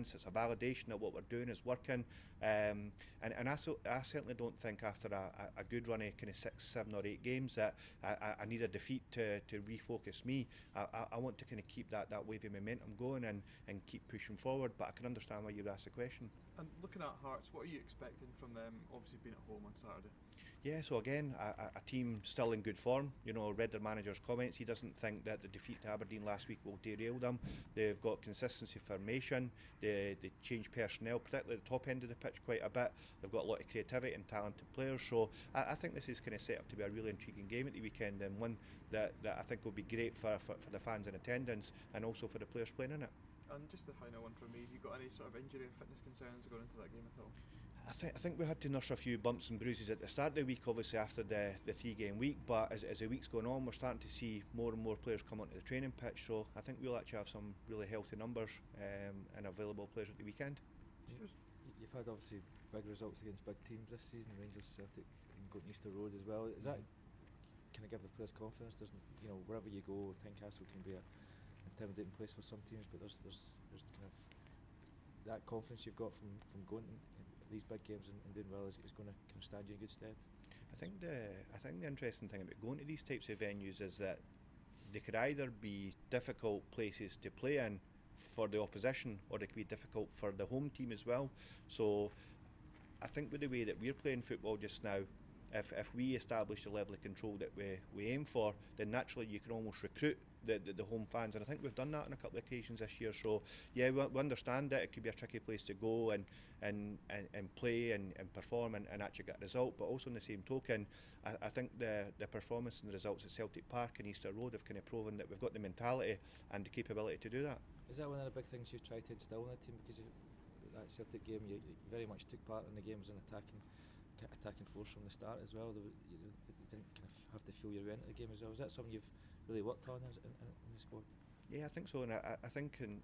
It's a validation that what we're doing is working, and I certainly don't think after a good run of kind of 6, 7 or 8 games that I need a defeat to refocus me. I want to kind of keep that wave of momentum going and keep pushing forward, but I can understand why you'd ask the question. And looking at Hearts, what are you expecting from them, obviously being at home on Saturday? Yeah, so again, a team still in good form. You know, read their manager's comments. He doesn't think that the defeat to Aberdeen last week will derail them. They've got consistency formation. They change personnel, particularly at the top end of the pitch, quite a bit. They've got a lot of creativity and talented players. So I think this is kind of set up to be a really intriguing game at the weekend, and one that I think will be great for the fans in attendance and also for the players playing in it. And just the final one from me, have you got any sort of injury or fitness concerns going into that game at all? I think we had to nurse a few bumps and bruises at the start of the week, obviously after the 3-game week, but as the week's going on, we're starting to see more and more players come onto the training pitch, so I think we'll actually have some really healthy numbers and available players at the weekend. You've had obviously big results against big teams this season, Rangers, Celtic and going to Easter Road as well. Is that kind of give the players confidence? There's, you know, wherever you go, Tynecastle can be a intimidating place for some teams, but there's kind of that confidence you've got from going to these big games and doing well is going to kind of stand you in good stead. I think the interesting thing about going to these types of venues is that they could either be difficult places to play in for the opposition, or they could be difficult for the home team as well. So I think with the way that we're playing football just now, if we establish the level of control that we aim for, then naturally you can almost recruit the home fans, and I think we've done that on a couple of occasions this year. So yeah, we understand that it could be a tricky place to go and play and perform and actually get a result, but also in the same token, I think the performance and the results at Celtic Park and Easter Road have kind of proven that we've got the mentality and the capability to do that. Is that one of the big things you try to instill in the team? Because that Celtic game, you very much took part in the game as an attacking force from the start as well. You didn't kind of have to feel your way into the game as well. Is that something you've really worked on in the squad? Yeah, I think so, and I think in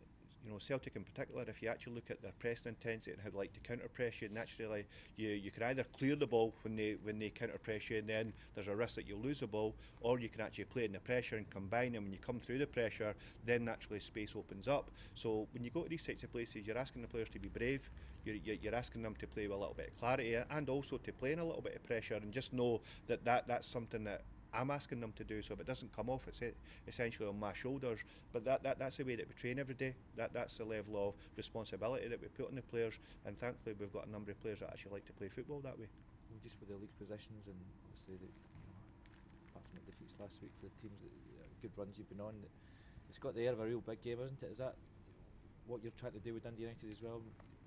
Celtic in particular, if you actually look at their pressing intensity and how they like to counter press you, naturally you can either clear the ball when they counter press you, and then there's a risk that you'll lose the ball, or you can actually play in the pressure and combine, and when you come through the pressure, then naturally space opens up. So when you go to these types of places, you're asking the players to be brave, you're asking them to play with a little bit of clarity and also to play in a little bit of pressure, and just know that's something that I'm asking them to do. So if it doesn't come off, it's essentially on my shoulders. But that's the way that we train every day. That's the level of responsibility that we put on the players, and thankfully we've got a number of players that actually like to play football that way. Well, just with the league positions, and obviously apart from the defeats last week for the teams that good runs you've been on, it's got the air of a real big game, isn't it? Is that what you're trying to do with Dundee United as well?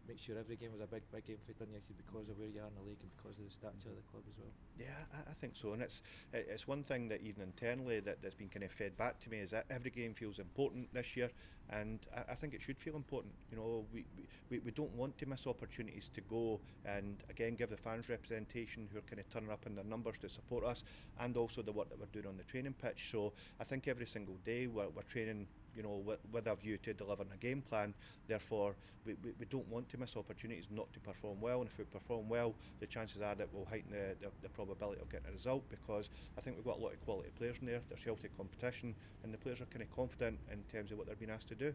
Make sure every game was a big game for Dundee United because of where you are in the league and because of the stature of the club as well. Yeah, I think so, and it's one thing that even internally that's been kind of fed back to me is that every game feels important this year, and I think it should feel important. You know, we don't want to miss opportunities to go and again give the fans representation who are kind of turning up in their numbers to support us, and also the work that we're doing on the training pitch. So I think every single day we're training, you know, with a view to delivering a game plan. Therefore, we don't want to miss opportunities not to perform well, and if we perform well, the chances are that we'll heighten the probability of getting a result, because I think we've got a lot of quality players in there. There's healthy competition, and the players are kind of confident in terms of what they're being asked to do.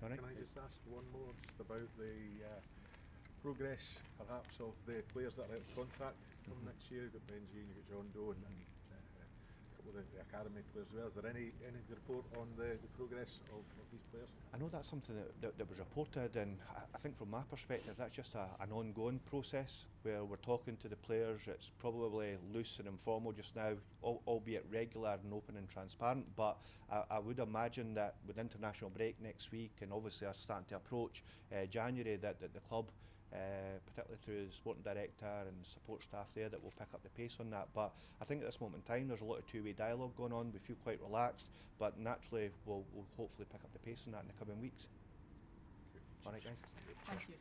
All right. Can I just ask one more, just about the progress, perhaps, of the players that are out of contract from next year? You've got Benji, you've got John Doe, and the academy players as well. Is there any report on the progress of these players? I know that's something that was reported, and I think from my perspective that's just an ongoing process where we're talking to the players. It's probably loose and informal just now, albeit regular and open and transparent, but I would imagine that with international break next week, and obviously us starting to approach January, that the club, particularly through the sporting director and support staff there, that will pick up the pace on that. But I think at this moment in time there's a lot of two-way dialogue going on. We feel quite relaxed, but naturally we'll hopefully pick up the pace on that in the coming weeks. All right, guys. Thank you.